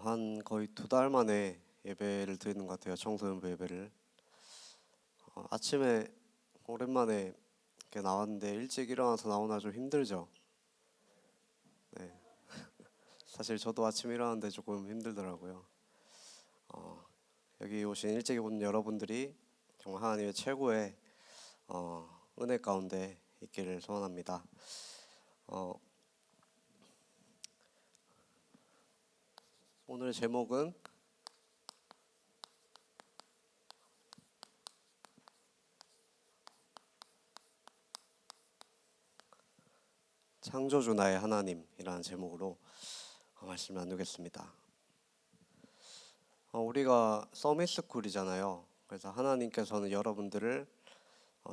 한 거의 2달 만에 예배를 드리는 것 같아요. 청소년부 예배를. 아침에 오랜만에 이렇게 나왔는데 일찍 일어나서 나오나 좀 힘들죠. 네, 사실 저도 아침 일어나는데 조금 힘들더라고요. 여기 오신 일찍 온 여러분들이 정말 하나님의 최고의 은혜 가운데 있기를 소원합니다. 어, 오늘의 제목은 창조주 나의 하나님이라는 제목으로 말씀 나누겠습니다. 우리가 서밋스쿨이잖아요. 그래서 하나님께서는 여러분들을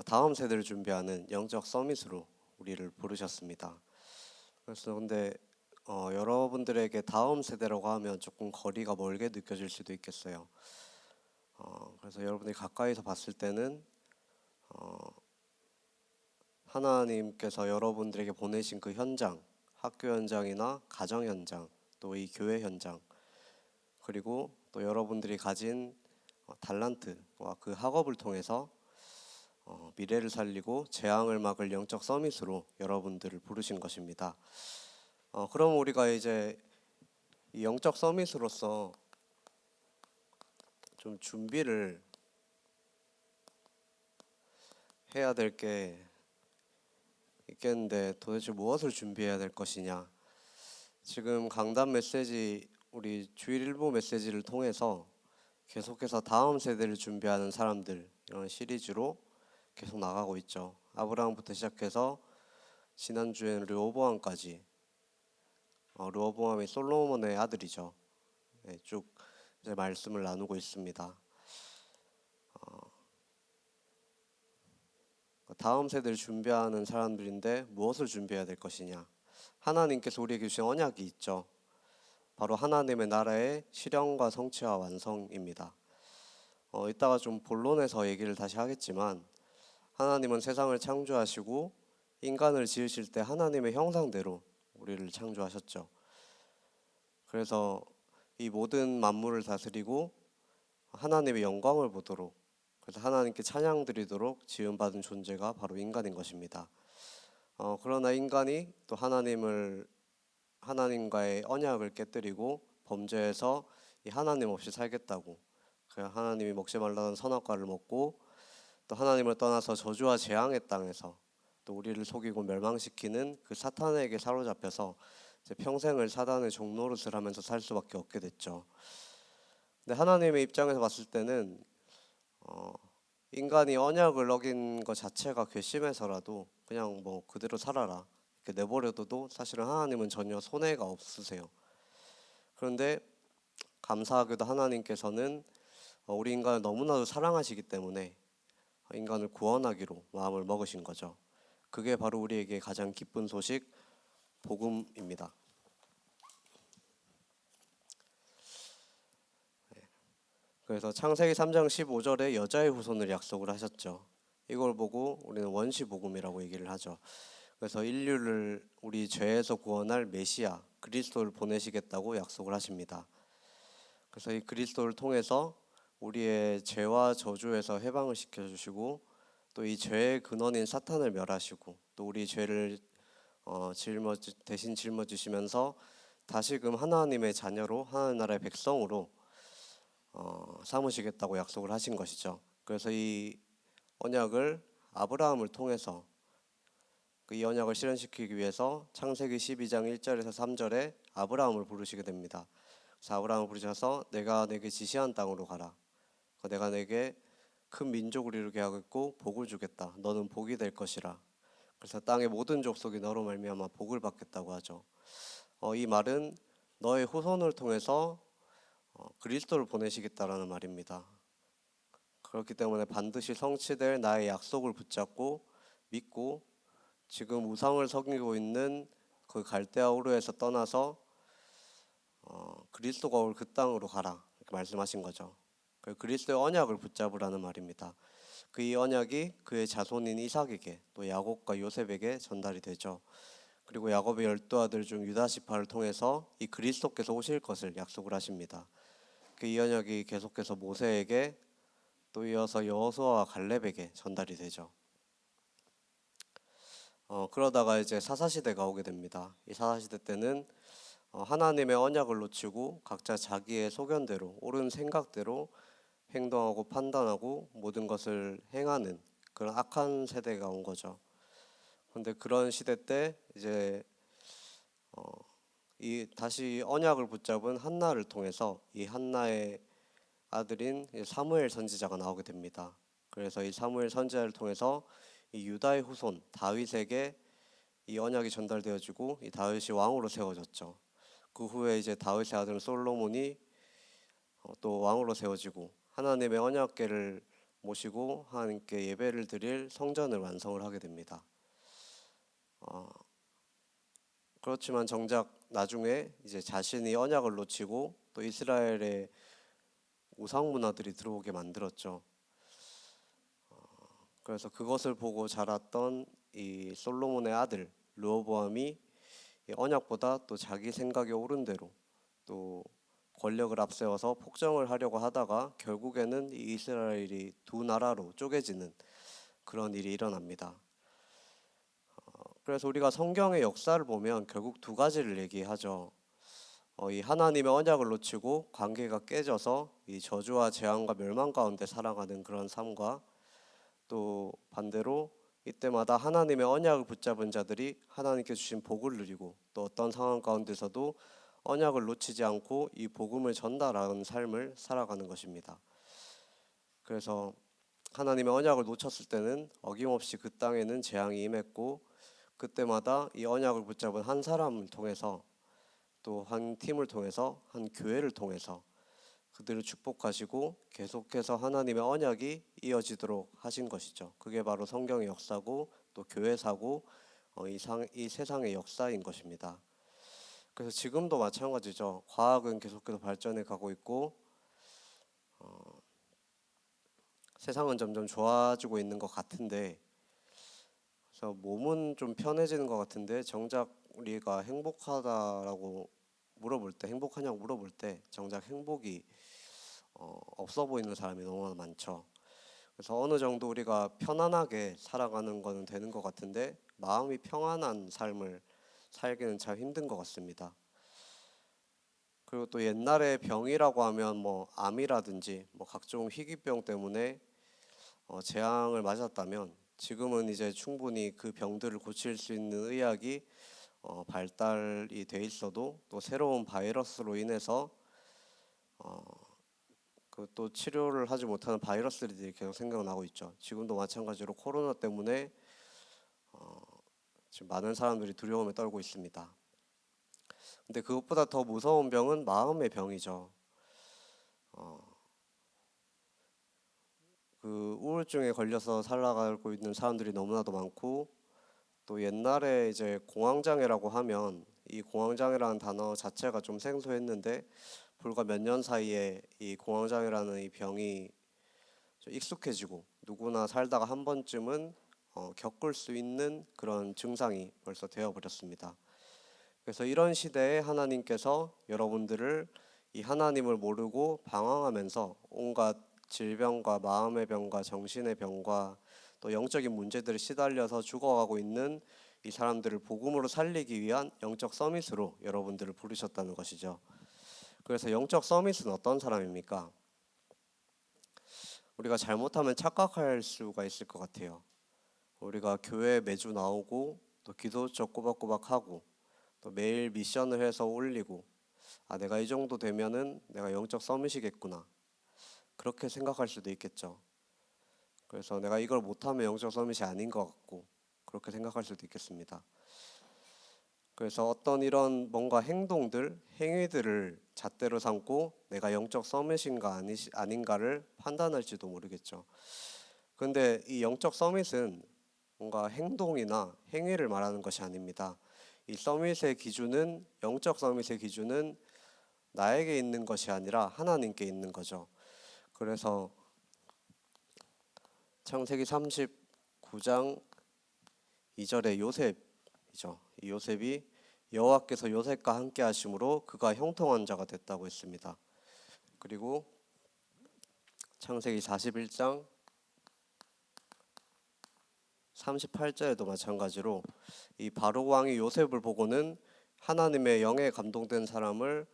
다음 세대를 준비하는 영적 서밋으로 우리를 부르셨습니다. 그래서 근데 여러분들에게 다음 세대라고 하면 조금 거리가 멀게 느껴질 수도 있겠어요. 그래서 여러분들이 가까이서 봤을 때는 하나님께서 여러분들에게 보내신 그 현장, 학교 현장이나 가정 현장, 또 이 교회 현장, 그리고 또 여러분들이 가진 달란트와 그 학업을 통해서 미래를 살리고 재앙을 막을 영적 서밋으로 여러분들을 부르신 것입니다. 그럼 우리가 이제 이 영적 서밋으로서 좀 준비를 해야 될 게 있겠는데 도대체 무엇을 준비해야 될 것이냐. 지금 강단 메시지, 우리 주일 일부 메시지를 통해서 계속해서 다음 세대를 준비하는 사람들, 이런 시리즈로 계속 나가고 있죠. 아브라함부터 시작해서 지난주에는 르호보암까지. 르호보암이 솔로몬의 아들이죠. 네, 쭉 이제 말씀을 나누고 있습니다. 다음 세대를 준비하는 사람들인데 무엇을 준비해야 될 것이냐. 하나님께서 우리에게 주신 언약이 있죠. 바로 하나님의 나라의 실현과 성취와 완성입니다. 이따가 좀 본론에서 얘기를 다시 하겠지만, 하나님은 세상을 창조하시고 인간을 지으실 때 하나님의 형상대로 우리를 창조하셨죠. 그래서 이 모든 만물을 다스리고 하나님의 영광을 보도록, 그래서 하나님께 찬양 드리도록 지음받은 존재가 바로 인간인 것입니다. 그러나 인간이 또 하나님과의 언약을 깨뜨리고 범죄해서 이 하나님 없이 살겠다고, 그냥 하나님이 먹지 말라는 선악과를 먹고 또 하나님을 떠나서 저주와 재앙의 땅에서 또 우리를 속이고 멸망시키는 그 사탄에게 사로잡혀서 이제 평생을 사단의 종노릇을 하면서 살 수밖에 없게 됐죠. 근데 하나님의 입장에서 봤을 때는 인간이 언약을 어긴 것 자체가 괘씸해서라도 그냥 뭐 그대로 살아라 이렇게 내버려둬도 사실은 하나님은 전혀 손해가 없으세요. 그런데 감사하게도 하나님께서는 우리 인간을 너무나도 사랑하시기 때문에 인간을 구원하기로 마음을 먹으신 거죠. 그게 바로 우리에게 가장 기쁜 소식, 복음입니다. 그래서 창세기 3장 15절에 여자의 후손을 약속을 하셨죠. 이걸 보고 우리는 원시복음이라고 얘기를 하죠. 그래서 인류를 우리 죄에서 구원할 메시아 그리스도를 보내시겠다고 약속을 하십니다. 그래서 이 그리스도를 통해서 우리의 죄와 저주에서 해방을 시켜주시고 또 이 죄의 근원인 사탄을 멸하시고 또 우리 죄를 대신 짊어지시면서 다시금 하나님의 자녀로 하나님 나라의 백성으로 삼으시겠다고 약속을 하신 것이죠. 그래서 이 언약을 아브라함을 통해서 이 언약을 실현시키기 위해서 창세기 12장 1절에서 3절에 아브라함을 부르시게 됩니다. 그래서 아브라함을 부르셔서 내가 내게 지시한 땅으로 가라. 내가 내게 큰 민족을 이루게 하겠고 복을 주겠다. 너는 복이 될 것이라. 그래서 땅의 모든 족속이 너로 말미암아 복을 받겠다고 하죠. 이 말은 너의 후손을 통해서 그리스도를 보내시겠다라는 말입니다. 그렇기 때문에 반드시 성취될 나의 약속을 붙잡고 믿고 지금 우상을 섬기고 있는 그 갈대아 우르에서 떠나서 그리스도가 올 그 땅으로 가라 이렇게 말씀하신 거죠. 그리스도의 언약을 붙잡으라는 말입니다. 그 이 언약이 그의 자손인 이삭에게 또 야곱과 요셉에게 전달이 되죠. 그리고 야곱의 12아들 중 유다 지파를 통해서 이 그리스도께서 오실 것을 약속을 하십니다. 그 이 언약이 계속해서 모세에게 또 이어서 여호수아와 갈렙에게 전달이 되죠. 그러다가 이제 사사시대가 오게 됩니다. 이 사사시대 때는 하나님의 언약을 놓치고 각자 자기의 소견대로 옳은 생각대로 행동하고 판단하고 모든 것을 행하는 그런 악한 세대가 온 거죠. 그런데 그런 시대 때 이제 이 다시 언약을 붙잡은 한나를 통해서 이 한나의 아들인 사무엘 선지자가 나오게 됩니다. 그래서 이 사무엘 선지자를 통해서 이 유다의 후손 다윗에게 이 언약이 전달되어지고 이 다윗이 왕으로 세워졌죠. 그 후에 이제 다윗의 아들 솔로몬이 또 왕으로 세워지고 하나님의 언약궤를 모시고 하나님께 예배를 드릴 성전을 완성을 하게 됩니다. 그렇지만 정작 나중에 이제 자신이 언약을 놓치고 또 이스라엘의 우상 문화들이 들어오게 만들었죠. 그래서 그것을 보고 자랐던 이 솔로몬의 아들 르호보암이 이 언약보다 또 자기 생각이 옳은 대로 또 권력을 앞세워서 폭정을 하려고 하다가 결국에는 이 이스라엘이 두 나라로 쪼개지는 그런 일이 일어납니다. 그래서 우리가 성경의 역사를 보면 결국 두 가지를 얘기하죠. 이 하나님의 언약을 놓치고 관계가 깨져서 이 저주와 재앙과 멸망 가운데 살아가는 그런 삶과 또 반대로 이때마다 하나님의 언약을 붙잡은 자들이 하나님께 주신 복을 누리고 또 어떤 상황 가운데서도 언약을 놓치지 않고 이 복음을 전달하는 삶을 살아가는 것입니다. 그래서 하나님의 언약을 놓쳤을 때는 어김없이 그 땅에는 재앙이 임했고 그때마다 이 언약을 붙잡은 한 사람을 통해서 또 한 팀을 통해서 한 교회를 통해서 그들을 축복하시고 계속해서 하나님의 언약이 이어지도록 하신 것이죠. 그게 바로 성경의 역사고 또 교회사고 이 세상의 역사인 것입니다. 그래서 지금도 마찬가지죠. 과학은 계속해서 발전해 가고 있고 세상은 점점 좋아지고 있는 것 같은데 그래서 몸은 좀 편해지는 것 같은데 정작 우리가 행복하다라고 물어볼 때 행복하냐고 물어볼 때 정작 행복이 없어 보이는 사람이 너무 많죠. 그래서 어느 정도 우리가 편안하게 살아가는 거는 되는 것 같은데 마음이 평안한 삶을 살기는 참 힘든 것 같습니다. 그리고 또 옛날에 병이라고 하면 뭐 암이라든지 뭐 각종 희귀병 때문에 재앙을 맞았다면 지금은 이제 충분히 그 병들을 고칠 수 있는 의학이 발달이 돼 있어도 또 새로운 바이러스로 인해서 그 또 치료를 하지 못하는 바이러스들이 계속 생각나고 있죠. 지금도 마찬가지로 코로나 때문에 지금 많은 사람들이 두려움에 떨고 있습니다. 근데 그것보다 더 무서운 병은 마음의 병이죠. 그 우울증에 걸려서 살아가고 있는 사람들이 너무나도 많고 또 옛날에 이제 공황장애라고 하면 이 공황장애라는 단어 자체가 좀 생소했는데 불과 몇 년 사이에 이 공황장애라는 이 병이 좀 익숙해지고 누구나 살다가 한 번쯤은 겪을 수 있는 그런 증상이 벌써 되어버렸습니다. 그래서 이런 시대에 하나님께서 여러분들을 이 하나님을 모르고 방황하면서 온갖 질병과 마음의 병과 정신의 병과 또 영적인 문제들을 시달려서 죽어가고 있는 이 사람들을 복음으로 살리기 위한 영적 서밋으로 여러분들을 부르셨다는 것이죠. 그래서 영적 서밋은 어떤 사람입니까? 우리가 잘못하면 착각할 수가 있을 것 같아요. 우리가 교회에 매주 나오고 또 기도적 꼬박꼬박 하고 또 매일 미션을 해서 올리고 내가 이 정도 되면은 내가 영적 서밋이겠구나 그렇게 생각할 수도 있겠죠. 그래서 내가 이걸 못하면 영적 서밋이 아닌 것 같고 그렇게 생각할 수도 있겠습니다. 그래서 어떤 이런 뭔가 행동들, 행위들을 잣대로 삼고 내가 영적 서밋인가 아닌가를 판단할지도 모르겠죠. 그런데 이 영적 서밋은 뭔가 행동이나 행위를 말하는 것이 아닙니다. 이 서밋의 기준은 영적 서밋의 기준은 나에게 있는 것이 아니라 하나님께 있는 거죠. 그래서 창세기 39장 2절에 요셉 이 요셉이 여호와께서 요셉과 함께 하심으로 그가 형통한 자가 됐다고 했습니다. 그리고 창세기 41장 38절에도 마찬가지로 이 바로 왕이 요셉을 보고는 하나님의 영에 감동된 사람을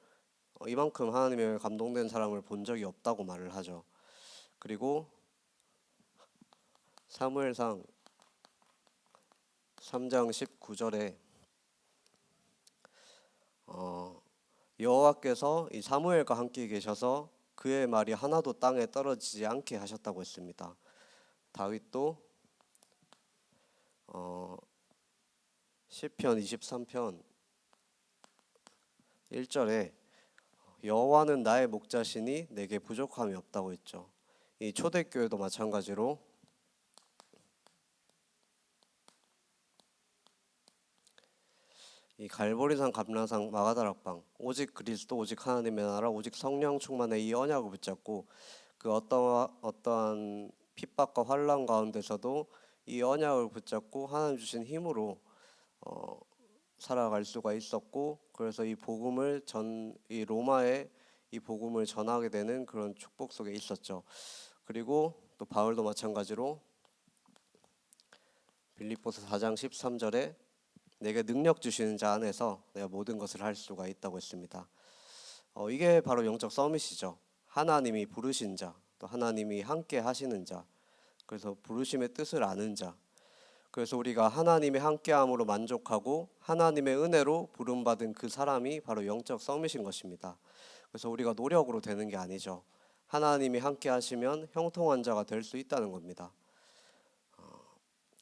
이만큼 하나님의 영에 감동된 사람을 본 적이 없다고 말을 하죠. 그리고 사무엘상 3장 19절에 여호와께서 이 사무엘과 함께 계셔서 그의 말이 하나도 땅에 떨어지지 않게 하셨다고 했습니다. 다윗도 시편 23편 1절에 여호와는 나의 목자시니 내게 부족함이 없다고 했죠. 이 초대교회도 마찬가지로 이 갈보리산, 감람산, 마가다락방, 오직 그리스도, 오직 하나님의 나라, 오직 성령 충만의 이 언약을 붙잡고 그 어떠한 핍박과 환난 가운데서도 이 언약을 붙잡고 하나님 주신 힘으로 살아갈 수가 있었고, 그래서 이 복음을 이 로마에 이 복음을 전하게 되는 그런 축복 속에 있었죠. 그리고 또 바울도 마찬가지로 빌립보서 4장 13절에 내게 능력 주시는 자 안에서 내가 모든 것을 할 수가 있다고 했습니다. 이게 바로 영적 서밋이죠. 하나님이 부르신 자, 또 하나님이 함께 하시는 자, 그래서 부르심의 뜻을 아는 자, 그래서 우리가 하나님의 함께함으로 만족하고 하나님의 은혜로 부름받은 그 사람이 바로 영적 서밋인 것입니다. 그래서 우리가 노력으로 되는 게 아니죠. 하나님이 함께 하시면 형통한 자가 될 수 있다는 겁니다.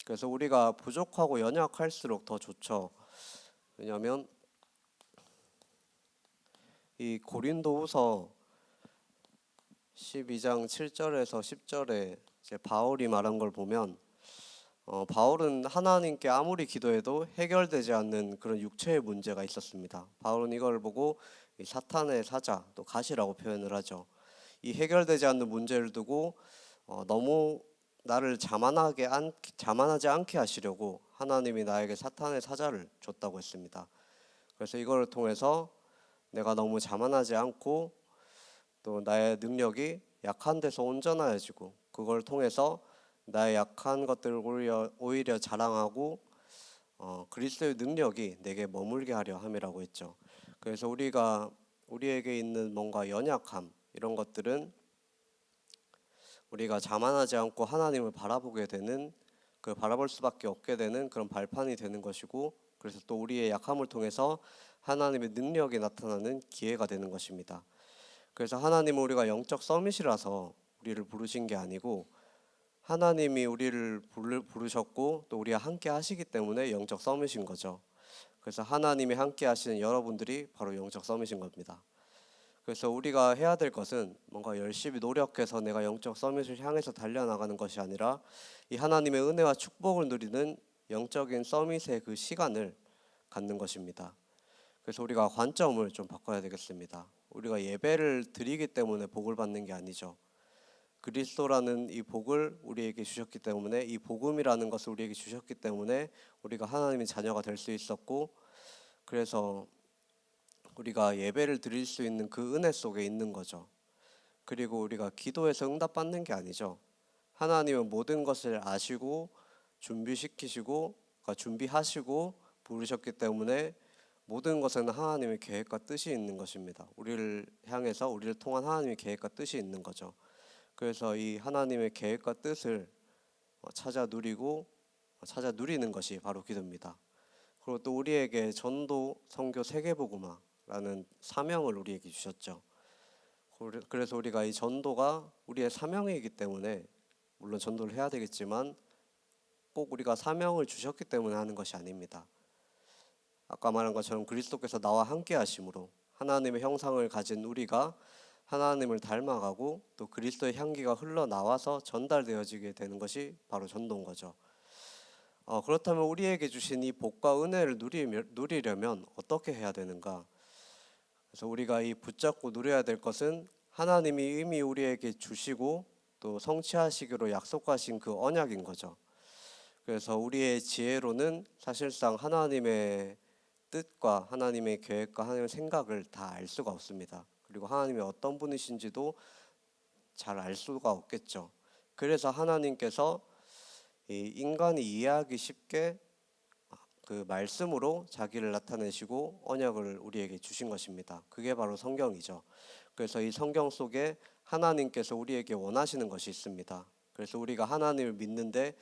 그래서 우리가 부족하고 연약할수록 더 좋죠. 왜냐하면 이 고린도후서 12장 7절에서 10절에 이제 바울이 말한 걸 보면 바울은 하나님께 아무리 기도해도 해결되지 않는 그런 육체의 문제가 있었습니다. 바울은 이걸 보고 이 사탄의 사자, 또 가시라고 표현을 하죠. 이 해결되지 않는 문제를 두고 너무 나를 자만하지 않게 하시려고 하나님이 나에게 사탄의 사자를 줬다고 했습니다. 그래서 이걸 통해서 내가 너무 자만하지 않고 또 나의 능력이 약한 데서 온전해지고, 그걸 통해서 나의 약한 것들을 오히려 자랑하고 그리스도의 능력이 내게 머물게 하려 함이라고 했죠. 그래서 우리에게 있는 뭔가 연약함, 이런 것들은 우리가 자만하지 않고 하나님을 바라보게 되는, 그 바라볼 수밖에 없게 되는 그런 발판이 되는 것이고, 그래서 또 우리의 약함을 통해서 하나님의 능력이 나타나는 기회가 되는 것입니다. 그래서 하나님은 우리가 영적 서밋이라서 우리를 부르신 게 아니고 하나님이 우리를 부르셨고 또 우리와 함께 하시기 때문에 영적 서밋인 거죠. 그래서 하나님이 함께 하시는 여러분들이 바로 영적 서밋인 겁니다. 그래서 우리가 해야 될 것은 뭔가 열심히 노력해서 내가 영적 서밋을 향해서 달려나가는 것이 아니라 이 하나님의 은혜와 축복을 누리는 영적인 서밋의 그 시간을 갖는 것입니다. 그래서 우리가 관점을 좀 바꿔야 되겠습니다. 우리가 예배를 드리기 때문에 복을 받는 게 아니죠. 그리스도라는 이 복을 우리에게 주셨기 때문에, 이 복음이라는 것을 우리에게 주셨기 때문에 우리가 하나님의 자녀가 될 수 있었고, 그래서 우리가 예배를 드릴 수 있는 그 은혜 속에 있는 거죠. 그리고 우리가 기도해서 응답받는 게 아니죠. 하나님은 모든 것을 아시고 준비시키시고 준비하시고 부르셨기 때문에 모든 것에는 하나님의 계획과 뜻이 있는 것입니다. 우리를 향해서, 우리를 통한 하나님의 계획과 뜻이 있는 거죠. 그래서 이 하나님의 계획과 뜻을 찾아 누리는 것이 바로 기도입니다. 그리고 또 우리에게 전도, 선교, 세계복음화라는 사명을 우리에게 주셨죠. 그래서 우리가 이 전도가 우리의 사명이기 때문에, 물론 전도를 해야 되겠지만 꼭 우리가 사명을 주셨기 때문에 하는 것이 아닙니다. 아까 말한 것처럼 그리스도께서 나와 함께 하심으로 하나님의 형상을 가진 우리가 하나님을 닮아가고 또 그리스도의 향기가 흘러나와서 전달되어지게 되는 것이 바로 전도인 거죠. 그렇다면 우리에게 주신 이 복과 은혜를 누리려면 어떻게 해야 되는가? 그래서 우리가 이 붙잡고 누려야 될 것은 하나님이 이미 우리에게 주시고 또 성취하시기로 약속하신 그 언약인 거죠. 그래서 우리의 지혜로는 사실상 하나님의 뜻과 하나님의 계획과 하나님의 생각을 다 알 수가 없습니다. 그리고 하나님이 어떤 분이신지도 잘 알 수가 없겠죠. 그래서 하나님께서 이 인간이 이해하기 쉽게 그 말씀으로 자기를 나타내시고 언약을 우리에게 주신 것입니다. 그게 바로 성경이죠. 그래서 이 성경 속에 하나님께서 우리에게 원하시는 것이 있습니다. 그래서 우리가 하나님을 믿는데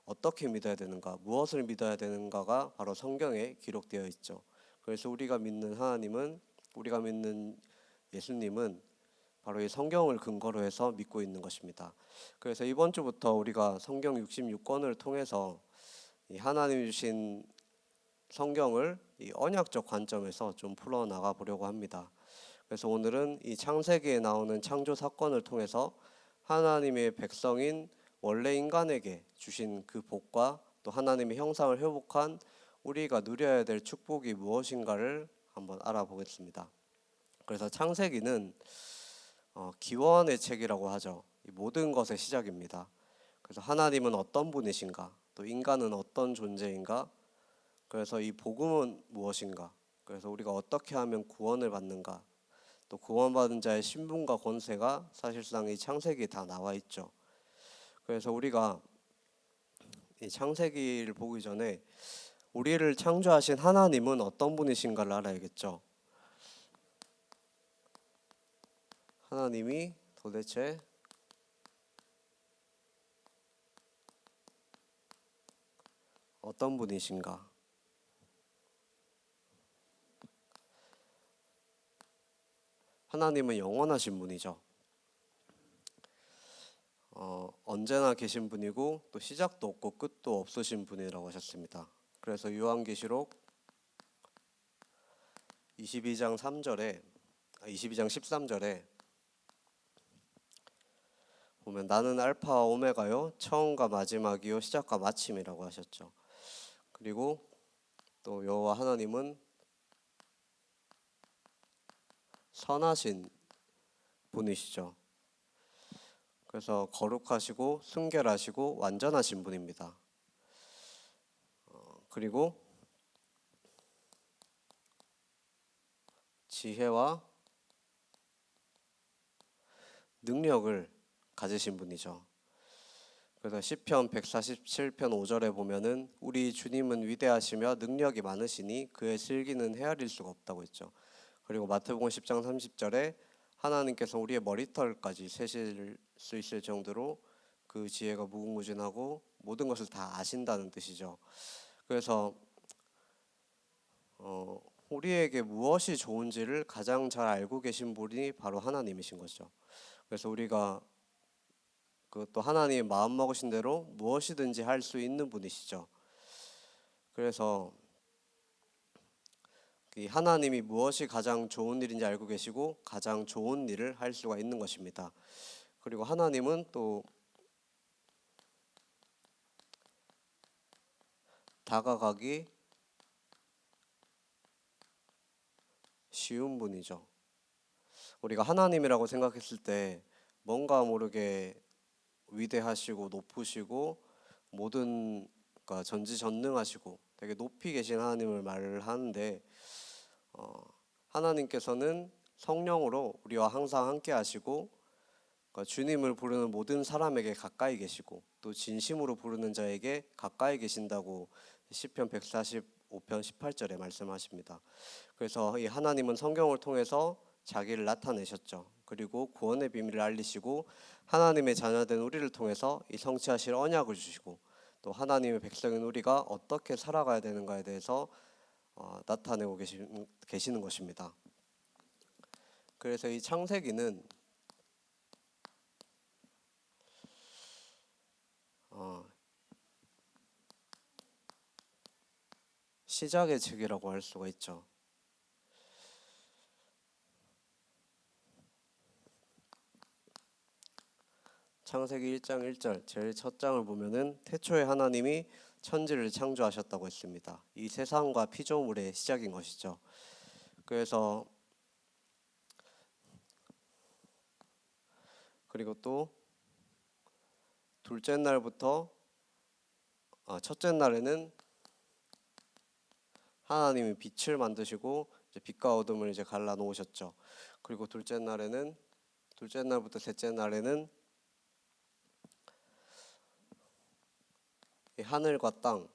어떻게 믿어야 되는가, 무엇을 믿어야 되는가가 바로 성경에 기록되어 있죠. 그래서 우리가 믿는 하나님은, 우리가 믿는 예수님은 바로 이 성경을 근거로 해서 믿고 있는 것입니다. 그래서 이번 주부터 우리가 성경 66권을 통해서 이 하나님 주신 성경을 이 언약적 관점에서 좀 풀어 나가 보려고 합니다. 그래서 오늘은 이 창세기에 나오는 창조 사건을 통해서 하나님의 백성인 원래 인간에게 주신 그 복과 또 하나님의 형상을 회복한 우리가 누려야 될 축복이 무엇인가를 한번 알아보겠습니다. 그래서 창세기는 기원의 책이라고 하죠. 이 모든 것의 시작입니다. 그래서 하나님은 어떤 분이신가, 또 인간은 어떤 존재인가, 그래서 이 복음은 무엇인가, 그래서 우리가 어떻게 하면 구원을 받는가, 또 구원받은 자의 신분과 권세가 사실상 이 창세기에 다 나와 있죠. 그래서 우리가 이 창세기를 보기 전에 우리를 창조하신 하나님은 어떤 분이신가를 알아야겠죠. 하나님이 도대체 어떤 분이신가? 하나님은 영원하신 분이죠. 언제나 계신 분이고 또 시작도 없고 끝도 없으신 분이라고 하셨습니다. 그래서 요한계시록 22장 13절에 보면 나는 알파와 오메가요 처음과 마지막이요 시작과 마침이라고 하셨죠. 그리고 또 여호와 하나님은 선하신 분이시죠. 그래서 거룩하시고 순결하시고 완전하신 분입니다. 그리고 지혜와 능력을 가지신 분이죠. 그래서 시편 147편 5절에 보면은 우리 주님은 위대하시며 능력이 많으시니 그의 슬기는 헤아릴 수가 없다고 했죠. 그리고 마태복음 10장 30절에 하나님께서 우리의 머리털까지 세실 수 있을 정도로 그 지혜가 무궁무진하고 모든 것을 다 아신다는 뜻이죠. 그래서 우리에게 무엇이 좋은지를 가장 잘 알고 계신 분이 바로 하나님이신 거죠. 그래서 우리가 또 하나님의 마음 먹으신 대로 무엇이든지 할 수 있는 분이시죠. 그래서 하나님이 무엇이 가장 좋은 일인지 알고 계시고 가장 좋은 일을 할 수가 있는 것입니다. 그리고 하나님은 또 다가가기 쉬운 분이죠. 우리가 하나님이라고 생각했을 때 뭔가 모르게 위대하시고 높으시고 모든 전지전능하시고 되게 높이 계신 하나님을 말을 하는데 하나님께서는 성령으로 우리와 항상 함께 하시고 주님을 부르는 모든 사람에게 가까이 계시고 또 진심으로 부르는 자에게 가까이 계신다고 시편 145편 18절에 말씀하십니다. 그래서 이 하나님은 성경을 통해서 자기를 나타내셨죠. 그리고 구원의 비밀을 알리시고 하나님의 자녀된 우리를 통해서 이 성취하실 언약을 주시고 또 하나님의 백성인 우리가 어떻게 살아가야 되는가에 대해서 나타내고 계시는 것입니다. 그래서 이 창세기는 시작의 책이라고 할 수가 있죠. 창세기 1장 1절 제일 첫 장을 보면은 태초에 하나님이 천지를 창조하셨다고 했습니다. 이 세상과 피조물의 시작인 것이죠. 그래서 그리고 또 둘째 날부터 첫째 날에는 하나님이 빛을 만드시고 이제 빛과 어둠을 이제 갈라 놓으셨죠. 그리고 둘째 날부터 셋째 날에는 이 하늘과 땅,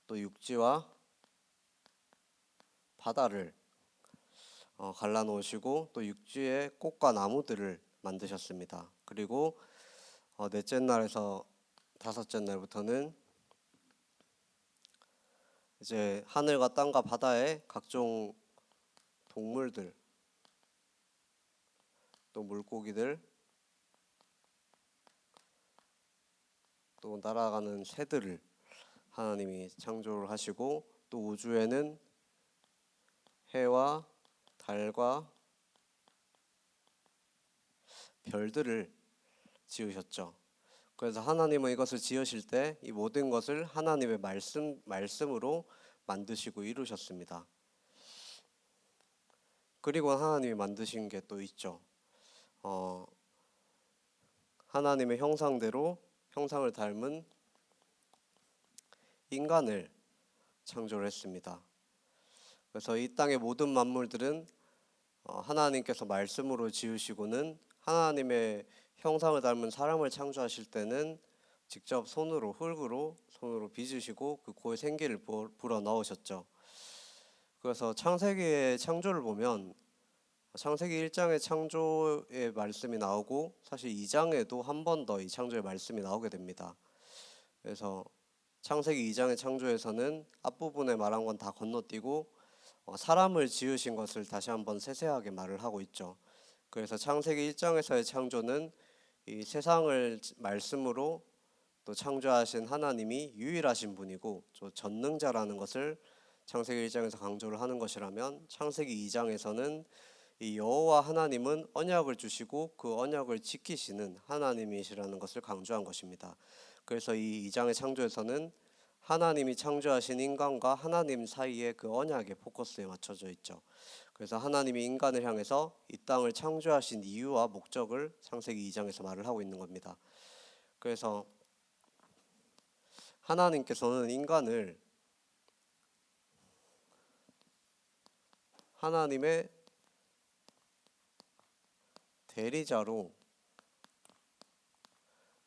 또 육지와 바다를 갈라 놓으시고 또 육지의 꽃과 나무들을 만드셨습니다. 그리고 넷째 날에서 다섯째 날부터는 이제 하늘과 땅과 바다의 각종 동물들, 또 물고기들, 또 날아가는 새들을 하나님이 창조를 하시고, 또 우주에는 해와 달과 별들을 지으셨죠. 그래서 하나님은 이것을 지으실 때 이 모든 것을 하나님의 말씀으로 만드시고 이루셨습니다. 그리고 하나님이 만드신 게 또 있죠. 하나님의 형상대로 형상을 닮은 인간을 창조를 했습니다. 그래서 이 땅의 모든 만물들은 하나님께서 말씀으로 지으시고는 하나님의 형상을 닮은 사람을 창조하실 때는 직접 흙으로 손으로 빚으시고 그 코에 생기를 불어 넣으셨죠. 그래서 창세기의 창조를 보면 창세기 1장의 창조의 말씀이 나오고 사실 2장에도 한 번 더 이 창조의 말씀이 나오게 됩니다. 그래서 창세기 2장의 창조에서는 앞부분에 말한 건 다 건너뛰고 사람을 지으신 것을 다시 한번 세세하게 말을 하고 있죠. 그래서 창세기 1장에서의 창조는 이 세상을 말씀으로 또 창조하신 하나님이 유일하신 분이고 전능자라는 것을 창세기 1장에서 강조를 하는 것이라면, 창세기 2장에서는 이 여호와 하나님은 언약을 주시고 그 언약을 지키시는 하나님이시라는 것을 강조한 것입니다. 그래서 이 2장의 창조에서는 하나님이 창조하신 인간과 하나님 사이의 그 언약의 포커스에 맞춰져 있죠. 그래서 하나님이 인간을 향해서 이 땅을 창조하신 이유와 목적을 창세기 2장에서 말을 하고 있는 겁니다. 그래서 하나님께서는 인간을 하나님의 대리자로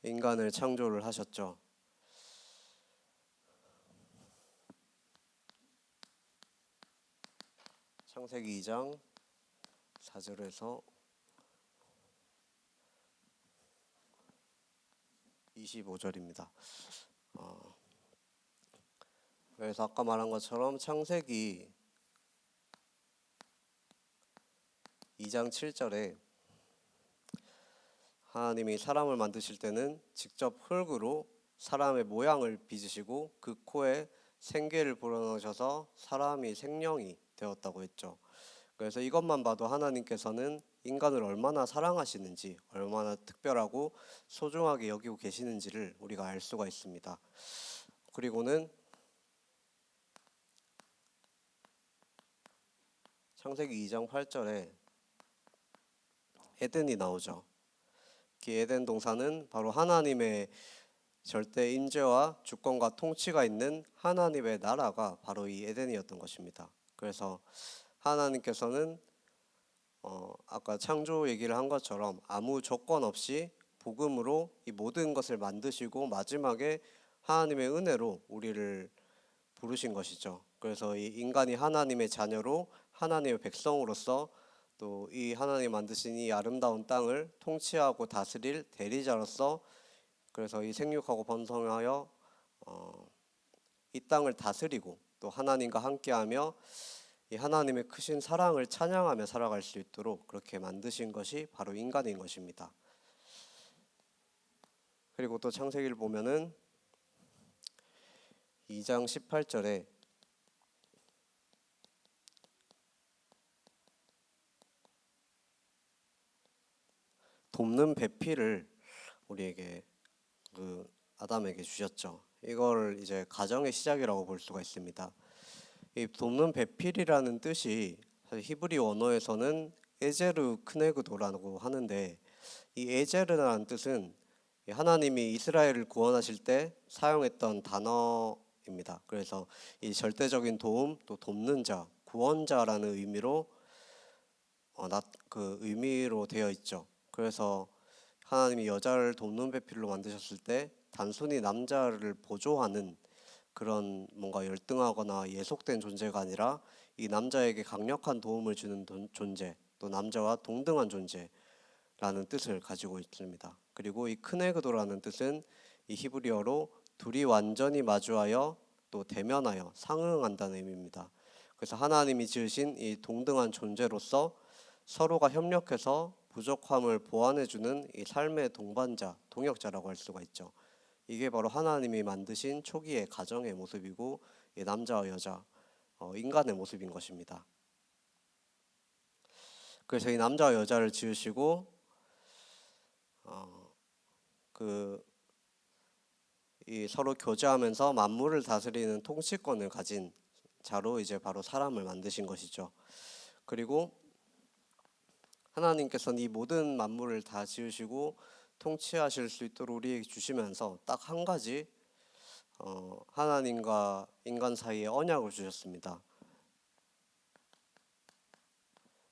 인간을 창조를 하셨죠. 창세기 2장 4절에서 25절입니다. 그래서 아까 말한 것처럼 창세기 2장 7절에 하나님이 사람을 만드실 때는 직접 흙으로 사람의 모양을 빚으시고 그 코에 생기를 불어넣으셔서 사람이 생명이 되었다고 했죠. 그래서 이것만 봐도 하나님께서는 인간을 얼마나 사랑하시는지, 얼마나 특별하고 소중하게 여기고 계시는지를 우리가 알 수가 있습니다. 그리고는 창세기 2장 8절에 에덴이 나오죠. 그 에덴 동산은 바로 하나님의 절대 임재와 주권과 통치가 있는 하나님의 나라가 바로 이 에덴이었던 것입니다. 그래서 하나님께서는 아까 창조 얘기를 한 것처럼 아무 조건 없이 복음으로 이 모든 것을 만드시고 마지막에 하나님의 은혜로 우리를 부르신 것이죠. 그래서 이 인간이 하나님의 자녀로 하나님의 백성으로서 또 이 하나님 만드신 이 아름다운 땅을 통치하고 다스릴 대리자로서, 그래서 이 생육하고 번성하여 이 땅을 다스리고 또 하나님과 함께하며 이 하나님의 크신 사랑을 찬양하며 살아갈 수 있도록 그렇게 만드신 것이 바로 인간인 것입니다. 그리고 또 창세기를 보면은 2장 18절에 돕는 배필을 우리에게 아담에게 주셨죠. 이걸 이제 가정의 시작이라고 볼 수가 있습니다. 이 돕는 배필이라는 뜻이 사실 히브리 원어에서는 에제르 크네그도라고 하는데, 이 에제르라는 뜻은 하나님이 이스라엘을 구원하실 때 사용했던 단어입니다. 그래서 이 절대적인 도움, 또 돕는 자, 구원자라는 의미로 그 의미로 되어 있죠. 그래서 하나님이 여자를 돕는 배필로 만드셨을 때 단순히 남자를 보조하는 그런 뭔가 열등하거나 예속된 존재가 아니라 이 남자에게 강력한 도움을 주는 존재, 또 남자와 동등한 존재라는 뜻을 가지고 있습니다. 그리고 이 크네그도라는 뜻은 이 히브리어로 둘이 완전히 마주하여 또 대면하여 상응한다는 의미입니다. 그래서 하나님이 지으신 이 동등한 존재로서 서로가 협력해서 부족함을 보완해주는 이 삶의 동반자, 동역자라고 할 수가 있죠. 이게 바로 하나님이 만드신 초기의 가정의 모습이고 이 남자와 여자, 인간의 모습인 것입니다. 그래서 이 남자와 여자를 지으시고 이 서로 교제하면서 만물을 다스리는 통치권을 가진 자로 이제 바로 사람을 만드신 것이죠. 그리고 하나님께서는 이 모든 만물을 다 지으시고 통치하실 수 있도록 우리에게 주시면서 딱 한 가지 하나님과 인간 사이에 언약을 주셨습니다.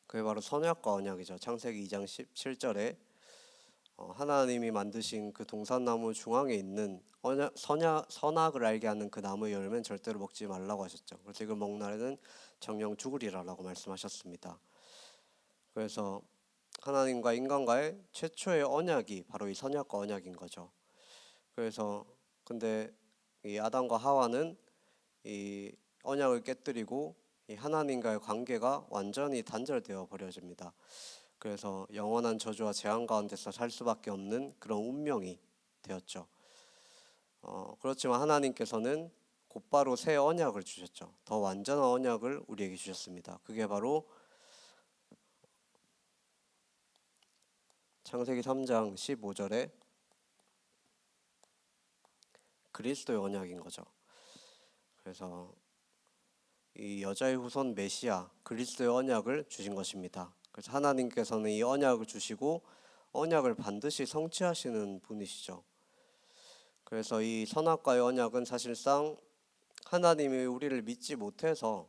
그게 바로 선약과 언약이죠. 창세기 2장 17절에 하나님이 만드신 그 동산나무 중앙에 있는 선악을 알게 하는 그 나무의 열매는 절대로 먹지 말라고 하셨죠. 그래서 이걸 먹는 날에는 정령 죽으리라라고 말씀하셨습니다. 그래서 하나님과 인간과의 최초의 언약이 바로 이 선약과 언약인 거죠. 그래서 근데 이 아담과 하와는 이 언약을 깨뜨리고 이 하나님과의 관계가 완전히 단절되어 버려집니다. 그래서 영원한 저주와 재앙 가운데서 살 수밖에 없는 그런 운명이 되었죠. 그렇지만 하나님께서는 곧바로 새 언약을 주셨죠. 더 완전한 언약을 우리에게 주셨습니다. 그게 바로 창세기 3장 15절에 그리스도의 언약인 거죠. 그래서 이 여자의 후손 메시아 그리스도의 언약을 주신 것입니다. 그래서 하나님께서는 이 언약을 주시고 언약을 반드시 성취하시는 분이시죠. 그래서 이 선악과의 언약은 사실상 하나님이 우리를 믿지 못해서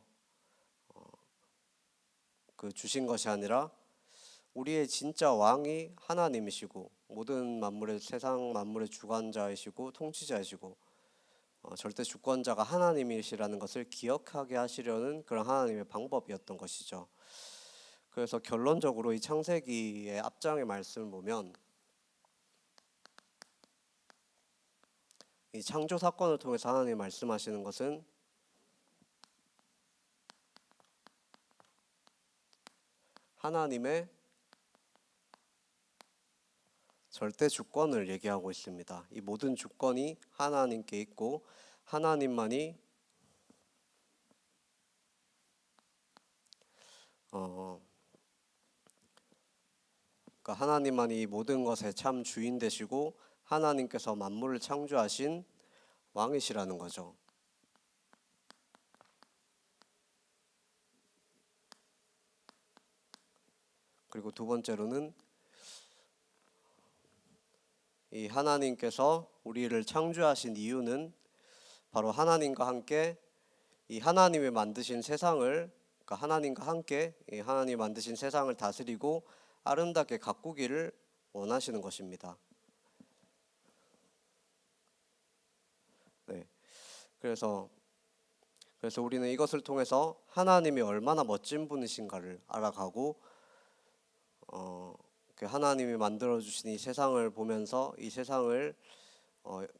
그 주신 것이 아니라 우리의 진짜 왕이 하나님이시고 모든 만물의 세상 만물의 주관자이시고 통치자이시고 절대 주권자가 하나님이시라는 것을 기억하게 하시려는 그런 하나님의 방법이었던 것이죠. 그래서 결론적으로 이 창세기의 앞장의 말씀을 보면 이 창조 사건을 통해서 하나님이 말씀하시는 것은 하나님의 절대 주권을 얘기하고 있습니다. 이 모든 주권이 하나님께 있고 하나님만이 그러니까 하나님만이 이 모든 것의 참 주인 되시고 하나님께서 만물을 창조하신 왕이시라는 거죠. 그리고 두 번째로는 이 하나님께서 우리를 창조하신 이유는 바로 하나님과 함께 이 하나님이 만드신 세상을 그러니까 하나님과 함께 이 하나님이 만드신 세상을 다스리고 아름답게 가꾸기를 원하시는 것입니다. 네. 그래서 우리는 이것을 통해서 하나님이 얼마나 멋진 분이신가를 알아가고 그 하나님이 만들어 주신 이 세상을 보면서 이 세상을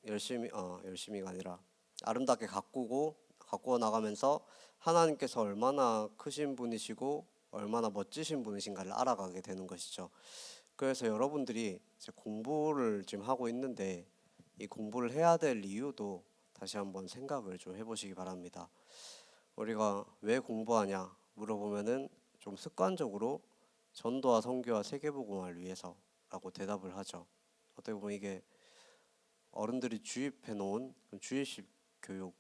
열심히가 아니라 아름답게 가꾸어 나가면서 하나님께서 얼마나 크신 분이시고 얼마나 멋지신 분이신가를 알아가게 되는 것이죠. 그래서 여러분들이 이제 공부를 지금 하고 있는데 이 공부를 해야 될 이유도 다시 한번 생각을 좀 해보시기 바랍니다. 우리가 왜 공부하냐 물어보면은 좀 습관적으로 전도와 선교와 세계복음화를 위해서라고 대답을 하죠. 어떻게 보면 이게 어른들이 주입해 놓은 주입식 교육,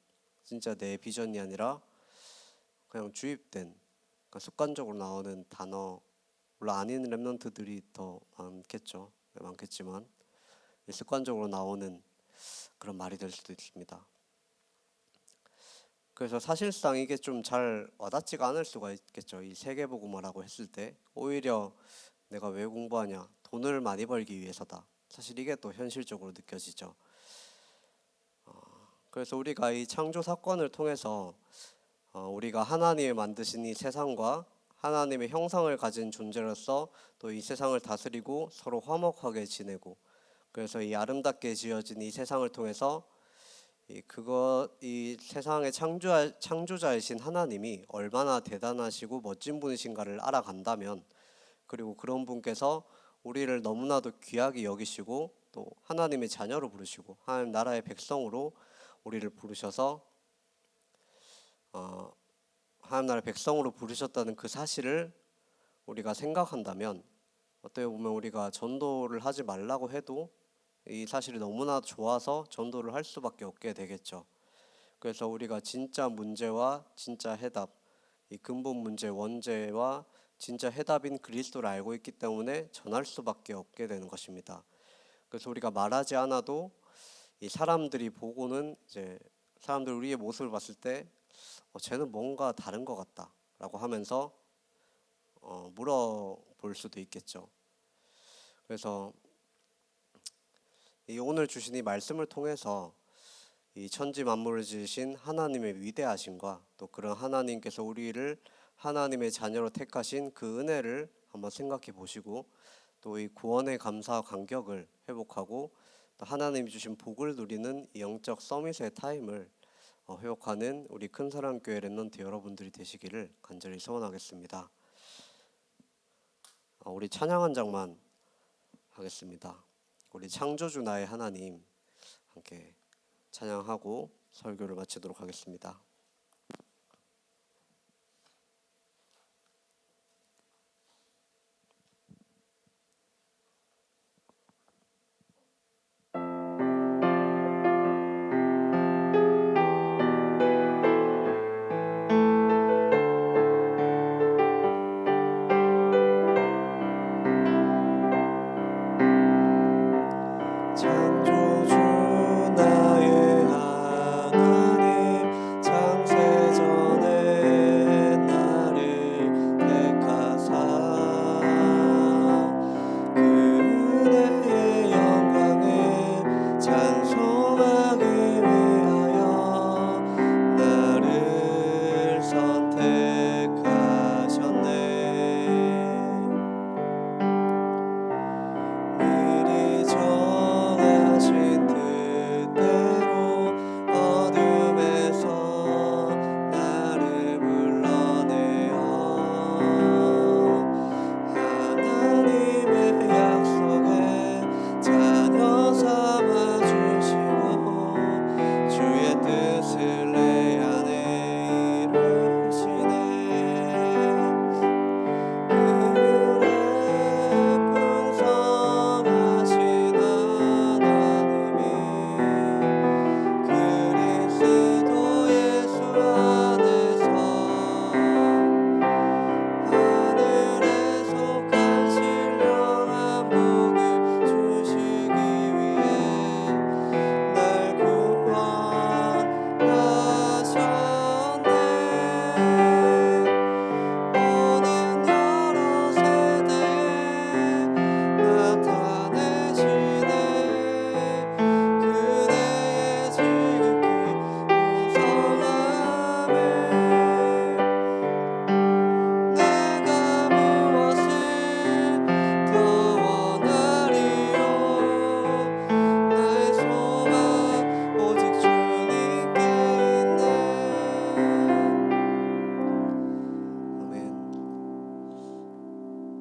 진짜 내 비전이 아니라 그냥 주입된 그러니까 습관적으로 나오는 단어, 물론 아닌 랩런트들이 더 많겠지만 습관적으로 나오는 그런 말이 될 수도 있습니다. 그래서 사실상 이게 좀 잘 와닿지가 않을 수가 있겠죠. 이 세계복음화라고 했을 때 오히려 내가 왜 공부하냐? 돈을 많이 벌기 위해서다. 사실 이게 또 현실적으로 느껴지죠. 그래서 우리가 이 창조 사건을 통해서 우리가 하나님이 만드신 이 세상과 하나님의 형상을 가진 존재로서 또 이 세상을 다스리고 서로 화목하게 지내고, 그래서 이 아름답게 지어진 이 세상을 통해서 이 세상의 창조자이신 하나님이 얼마나 대단하시고 멋진 분이신가를 알아간다면, 그리고 그런 분께서 우리를 너무나도 귀하게 여기시고 또 하나님의 자녀로 부르시고 하나님 나라의 백성으로 우리를 부르셔서 하나님 나라의 백성으로 부르셨다는 그 사실을 우리가 생각한다면, 어떻게 보면 우리가 전도를 하지 말라고 해도 이 사실이 너무나 좋아서 전도를 할 수밖에 없게 되겠죠. 그래서 우리가 진짜 문제와 진짜 해답, 이 근본 문제 원죄와 진짜 해답인 그리스도를 알고 있기 때문에 전할 수밖에 없게 되는 것입니다. 그래서 우리가 말하지 않아도 이 사람들이 보고는 이제 사람들 우리의 모습을 봤을 때 쟤는 뭔가 다른 것 같다라고 하면서 물어볼 수도 있겠죠. 그래서 이 오늘 주신 이 말씀을 통해서 이 천지 만물을 지으신 하나님의 위대하심과 또 그런 하나님께서 우리를 하나님의 자녀로 택하신 그 은혜를 한번 생각해 보시고, 또 이 구원의 감사와 감격을 회복하고 또 하나님이 주신 복을 누리는 이 영적 서밋의 타임을 회복하는 우리 큰사랑교회 렘넌트 여러분들이 되시기를 간절히 소원하겠습니다. 우리 찬양 한 장만 하겠습니다. 우리 창조주 나의 하나님 함께 찬양하고 설교를 마치도록 하겠습니다.